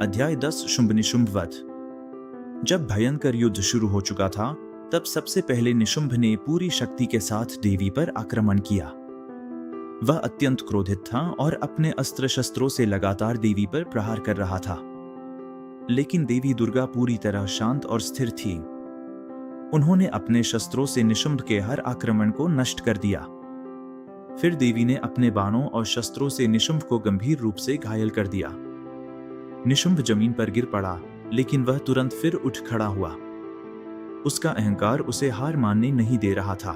अध्याय 10 शुंभ निशुंभ वध। जब भयंकर युद्ध शुरू हो चुका था, तब सबसे पहले निशुंभ ने पूरी शक्ति के साथ देवी पर आक्रमण किया। वह अत्यंत क्रोधित था और अपने अस्त्र शस्त्रों से लगातार देवी पर प्रहार कर रहा था। लेकिन देवी दुर्गा पूरी तरह शांत और स्थिर थी। उन्होंने अपने शस्त्रों से निशुंभ के हर आक्रमण को नष्ट कर दिया। फिर देवी ने अपने बाणों और शस्त्रों से निशुंभ को गंभीर रूप से घायल कर दिया। निशुंभ जमीन पर गिर पड़ा, लेकिन वह तुरंत फिर उठ खड़ा हुआ। उसका अहंकार उसे हार मानने नहीं दे रहा था।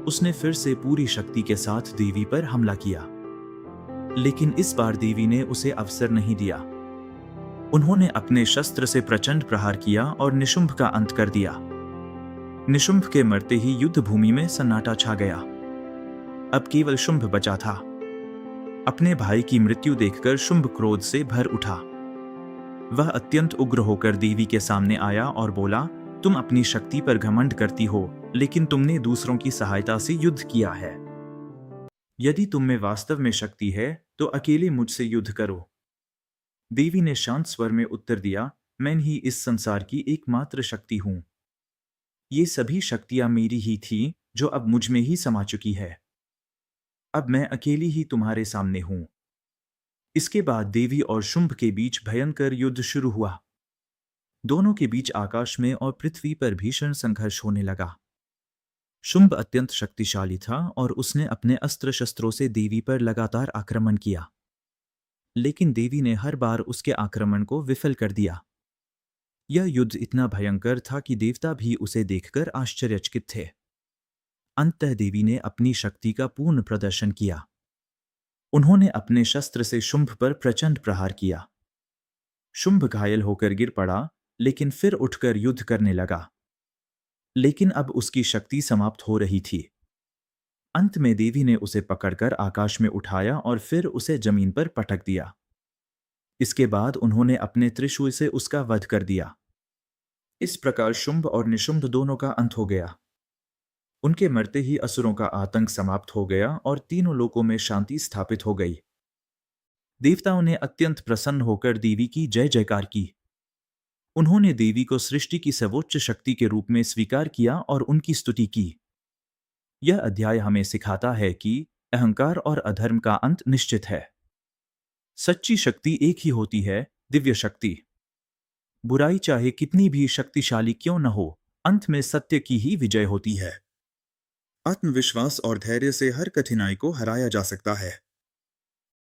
उसने फिर से पूरी शक्ति के साथ देवी पर हमला किया, लेकिन इस बार देवी ने उसे अवसर नहीं दिया। उन्होंने अपने शस्त्र से प्रचंड प्रहार किया और निशुंभ का अंत कर दिया। निशुंभ के मरते ही युद्ध भूमि में सन्नाटा छा गया। अब केवल शुंभ बचा था। अपने भाई की मृत्यु देखकर शुंभ क्रोध से भर उठा। वह अत्यंत उग्र होकर देवी के सामने आया और बोला, तुम अपनी शक्ति पर घमंड करती हो, लेकिन तुमने दूसरों की सहायता से युद्ध किया है। यदि तुम में वास्तव में शक्ति है तो अकेले मुझसे युद्ध करो। देवी ने शांत स्वर में उत्तर दिया, मैं ही इस संसार की एकमात्र शक्ति हूं। ये सभी शक्तियां मेरी ही थी, जो अब मुझ में ही समा चुकी है। अब मैं अकेली ही तुम्हारे सामने हूं। इसके बाद देवी और शुंभ के बीच भयंकर युद्ध शुरू हुआ। दोनों के बीच आकाश में और पृथ्वी पर भीषण संघर्ष होने लगा। शुंभ अत्यंत शक्तिशाली था और उसने अपने अस्त्र शस्त्रों से देवी पर लगातार आक्रमण किया, लेकिन देवी ने हर बार उसके आक्रमण को विफल कर दिया। यह युद्ध इतना भयंकर था कि देवता भी उसे देखकर आश्चर्यचकित थे। अंततः देवी ने अपनी शक्ति का पूर्ण प्रदर्शन किया। उन्होंने अपने शस्त्र से शुंभ पर प्रचंड प्रहार किया। शुंभ घायल होकर गिर पड़ा, लेकिन फिर उठकर युद्ध करने लगा। लेकिन अब उसकी शक्ति समाप्त हो रही थी। अंत में देवी ने उसे पकड़कर आकाश में उठाया और फिर उसे जमीन पर पटक दिया। इसके बाद उन्होंने अपने त्रिशूल से उसका वध कर दिया। इस प्रकार शुंभ और निशुंभ दोनों का अंत हो गया। उनके मरते ही असुरों का आतंक समाप्त हो गया और तीनों लोकों में शांति स्थापित हो गई। देवताओं ने अत्यंत प्रसन्न होकर देवी की जय जयकार की। उन्होंने देवी को सृष्टि की सर्वोच्च शक्ति के रूप में स्वीकार किया और उनकी स्तुति की। यह अध्याय हमें सिखाता है कि अहंकार और अधर्म का अंत निश्चित है। सच्ची शक्ति एक ही होती है, दिव्य शक्ति। बुराई चाहे कितनी भी शक्तिशाली क्यों न हो, अंत में सत्य की ही विजय होती है। आत्मविश्वास और धैर्य से हर कठिनाई को हराया जा सकता है।